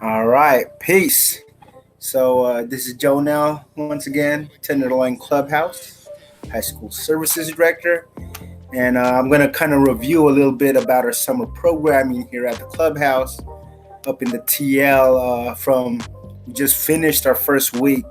All right, peace. This is Joe now, once again, Tenderloin Clubhouse, High School Services Director. And I'm going to kind of review a little bit about our summer programming here at the Clubhouse up in the TL we just finished our first week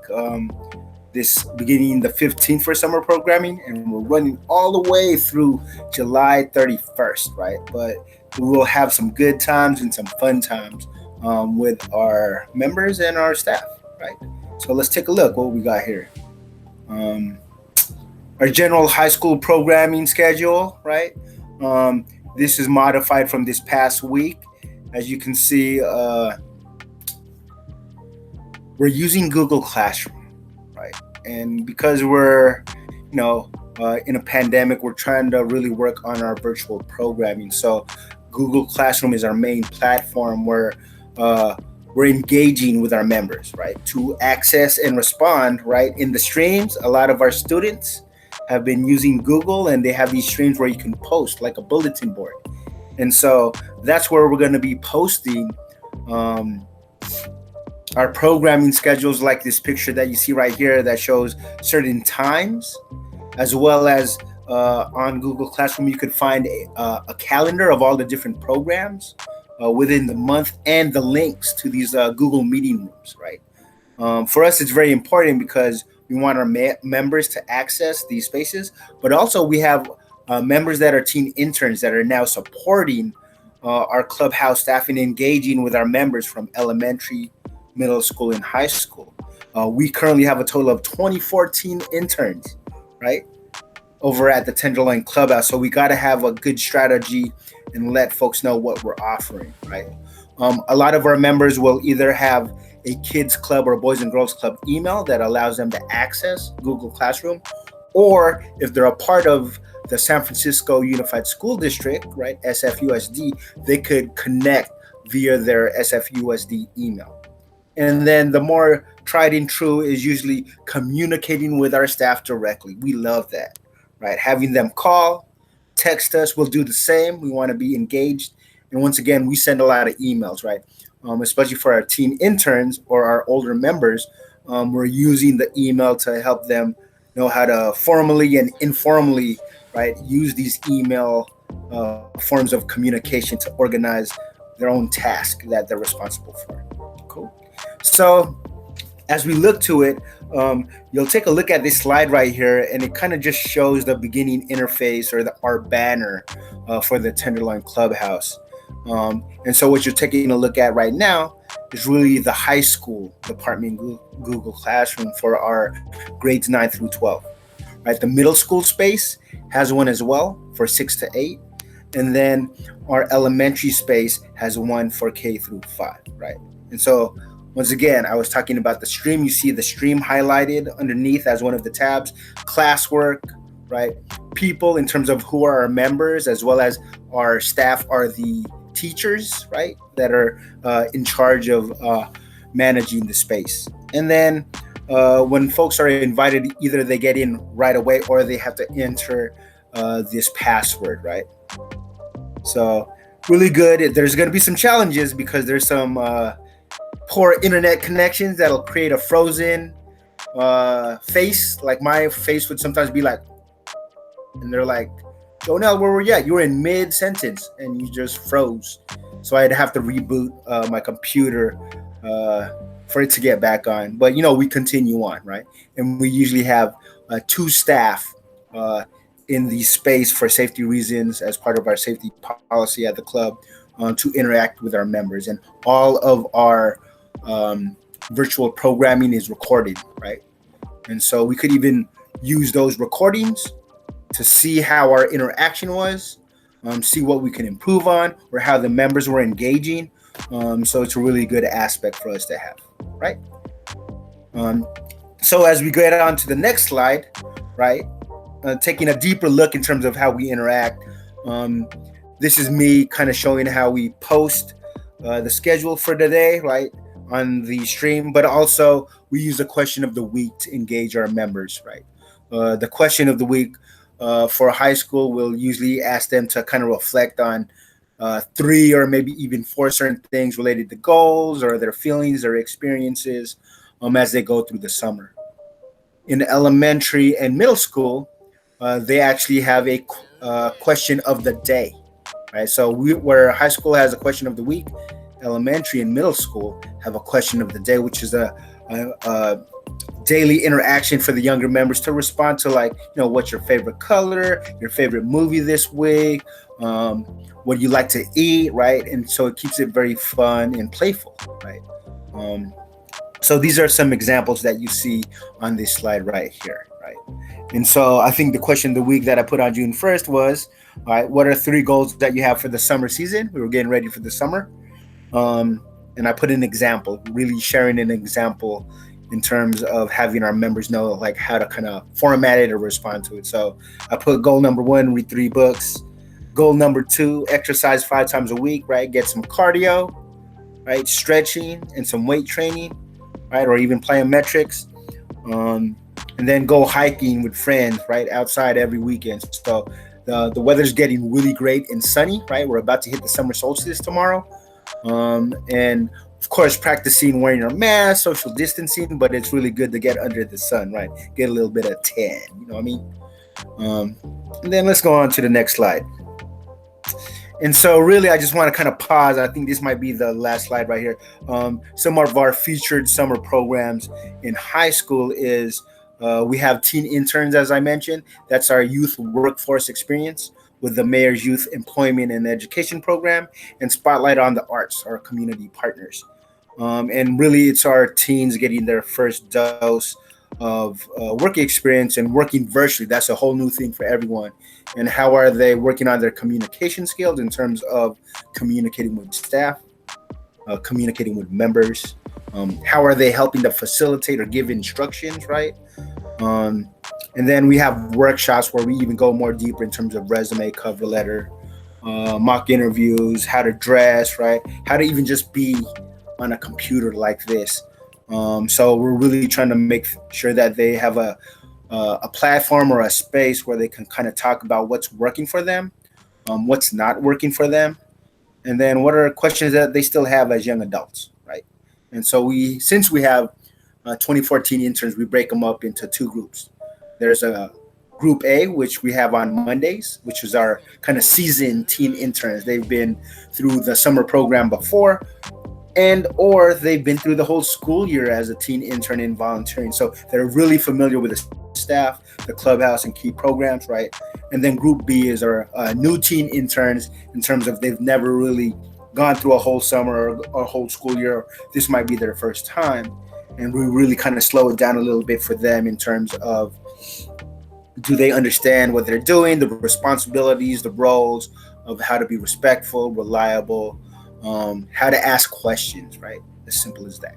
this beginning the 15th for summer programming, and we're running all the way through July 31st, right? But we will have some good times and some fun times with our members and our staff, right? So let's take a look what we got here. Um, our general high school programming schedule, right? This is modified from this past week. As you can see, we're using Google Classroom, right? And because we're, in a pandemic, we're trying to really work on our virtual programming. So Google Classroom is our main platform where we're engaging with our members, right? To access and respond, right? In the streams, a lot of our students have been using Google, and they have these streams where you can post like a bulletin board. And so that's where we're going to be posting our programming schedules, like this picture that you see right here that shows certain times, as well as on Google Classroom, you could find a calendar of all the different programs within the month and the links to these Google meeting rooms, right? For us, it's very important because we want our members to access these spaces, but also we have members that are teen interns that are now supporting our clubhouse staff and engaging with our members from elementary, middle school, and high school. We currently have a total of 24 teen interns, right, over at the Tenderloin Clubhouse. So we got to have a good strategy and let folks know what we're offering, right? A lot of our members will either have a kids club or a boys and girls club email that allows them to access Google Classroom, or if they're a part of the San Francisco Unified School District, right, SFUSD, they could connect via their SFUSD email. And then the more tried and true is usually communicating with our staff directly. We love that, right? Having them call, text us, we'll do the same. We want to be engaged. And once again, we send a lot of emails, right? Especially for our teen interns or our older members, we're using the email to help them know how to formally and informally, right, use these email forms of communication to organize their own task that they're responsible for. Cool. So as we look to it, you'll take a look at this slide right here, and it kind of just shows the beginning interface or our banner for the Tenderloin Clubhouse. And so what you're taking a look at right now is really the high school department Google Classroom for our grades 9 through 12. Right, the middle school space has one as well for 6 to 8, and then our elementary space has one for K through 5. Right, and so once again, I was talking about the stream. You see the stream highlighted underneath as one of the tabs. Classwork, right? People in terms of who are our members, as well as our staff are the teachers, right? That are in charge of managing the space. And then when folks are invited, either they get in right away or they have to enter this password, right? So really good. There's going to be some challenges because there's some poor internet connections that'll create a frozen face. Like my face would sometimes be like, and they're like, Jonelle, where were you at? You were in mid sentence and you just froze. So I'd have to reboot my computer for it to get back on. But we continue on, right? And we usually have 2 staff in the space for safety reasons as part of our safety policy at the club to interact with our members. And all of our virtual programming is recorded, right? And so we could even use those recordings to see how our interaction was, see what we can improve on, or how the members were engaging. So it's a really good aspect for us to have, right? So as we get on to the next slide, right, taking a deeper look in terms of how we interact, this is me kind of showing how we post the schedule for today, right, on the stream, but also we use the question of the week to engage our members, right? The question of the week for high school, we'll usually ask them to kind of reflect on three or maybe even four certain things related to goals or their feelings or experiences as they go through the summer. In elementary and middle school, they actually have a question of the day, right? So where high school has a question of the week, elementary and middle school have a question of the day, which is a daily interaction for the younger members to respond to, like, what's your favorite color, your favorite movie this week, what you like to eat, right? And so it keeps it very fun and playful, right? So these are some examples that you see on this slide right here, right? And so I think the question of the week that I put on June 1st was, all right, what are three goals that you have for the summer season? We were getting ready for the summer. And I put an example, really sharing an example in terms of having our members know like how to kind of format it or respond to it. So I put goal number 1, read 3 books. Goal number 2, exercise 5 times a week, right? Get some cardio, right? Stretching and some weight training, right? Or even plyometrics. And then go hiking with friends, right? Outside every weekend. So the weather's getting really great and sunny, right? We're about to hit the summer solstice tomorrow. And of course, practicing wearing our mask, social distancing, but it's really good to get under the sun, right? Get a little bit of tan, you know what I mean? And then let's go on to the next slide. And so really, I just want to kind of pause. I think this might be the last slide right here. Some of our featured summer programs in high school is we have teen interns, as I mentioned. That's our youth workforce experience with the Mayor's Youth Employment and Education Program, and Spotlight on the Arts, our community partners. And really, it's our teens getting their first dose of work experience and working virtually. That's a whole new thing for everyone. And how are they working on their communication skills in terms of communicating with staff, communicating with members? How are they helping to facilitate or give instructions, right? And then we have workshops where we even go more deeper in terms of resume, cover letter, mock interviews, how to dress, right? How to even just be on a computer like this. So we're really trying to make sure that they have a platform or a space where they can kind of talk about what's working for them, what's not working for them, and then what are questions that they still have as young adults, right? And so since we have 2014 interns, we break them up into 2 groups. There's a group A, which we have on Mondays, which is our kind of seasoned teen interns. They've been through the summer program before, or they've been through the whole school year as a teen intern in volunteering. So they're really familiar with the staff, the clubhouse, and key programs, right? And then group B is our new teen interns in terms of they've never really gone through a whole summer or a whole school year. This might be their first time. And we really kind of slow it down a little bit for them in terms of, do they understand what they're doing, the responsibilities, the roles of how to be respectful, reliable, how to ask questions, right? As simple as that.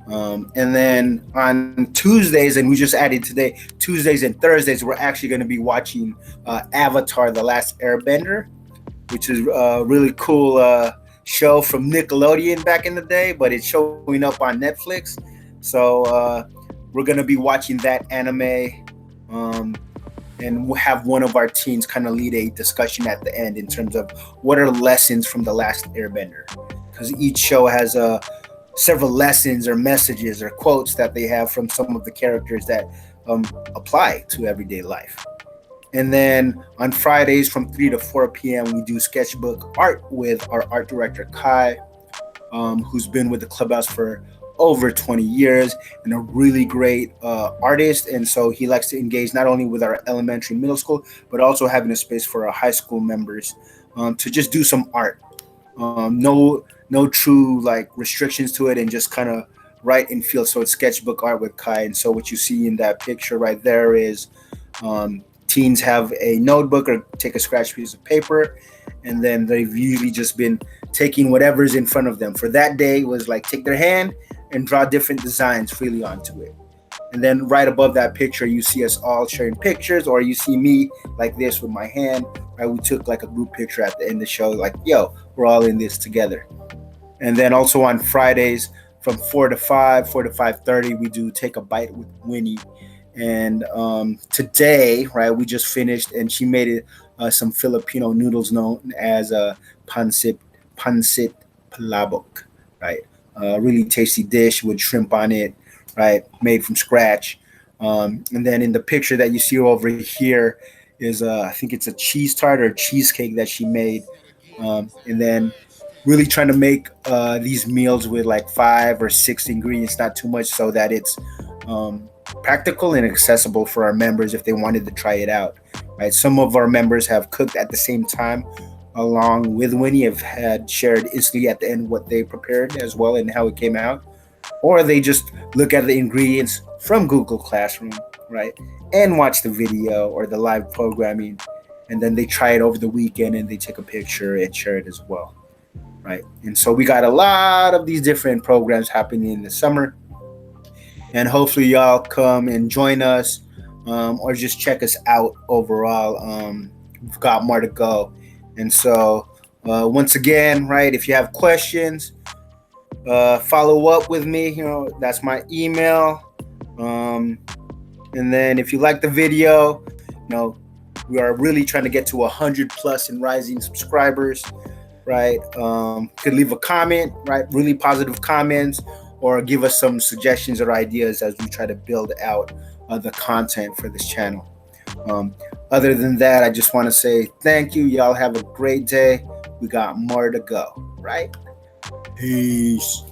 And then on Tuesdays, and we just added today, Tuesdays and Thursdays, we're actually going to be watching Avatar: The Last Airbender, which is a really cool show from Nickelodeon back in the day, but it's showing up on Netflix. So we're going to be watching that anime, and we'll have one of our teens kind of lead a discussion at the end in terms of what are lessons from The Last Airbender, because each show has several lessons or messages or quotes that they have from some of the characters that apply to everyday life. And then on Fridays from 3 to 4 p.m., we do sketchbook art with our art director, Kai, who's been with the Clubhouse for over 20 years and a really great artist. And so he likes to engage not only with our elementary and middle school, but also having a space for our high school members to just do some art. No true like restrictions to it, and just kind of write and feel. So it's sketchbook art with Kai. And so what you see in that picture right there is teens have a notebook or take a scratch piece of paper, and then they've usually just been taking whatever's in front of them. For that day was like take their hand and draw different designs freely onto it. And then right above that picture, you see us all sharing pictures, or you see me like this with my hand, right? We took like a group picture at the end of the show, like, yo, we're all in this together. And then also on Fridays from 4 to 5:30, we do Take a Bite with Winnie. And today, right, we just finished, and she made it some Filipino noodles known as pancit palabok, right? A really tasty dish with shrimp on it, right? Made from scratch. And then in the picture that you see over here is I think it's a cheese tart or cheesecake that she made. And then really trying to make these meals with like 5 or 6 ingredients, not too much, so that it's um, practical and accessible for our members if they wanted to try it out. Right, some of our members have cooked at the same time, along with Winnie, have had shared instantly at the end what they prepared as well and how it came out, or they just look at the ingredients from Google Classroom, right, and watch the video or the live programming, and then they try it over the weekend and they take a picture and share it as well, right? And so we got a lot of these different programs happening in the summer, and hopefully y'all come and join us, or just check us out overall. We've got more to go, and so once again, right, if you have questions, follow up with me. That's my email. Um, and then if you like the video, we are really trying to get to 100 plus and rising subscribers, right? Could leave a comment, right? Really positive comments, or give us some suggestions or ideas as we try to build out the content for this channel. Other than that, I just want to say thank you. Y'all have a great day. We got more to go, right? Peace.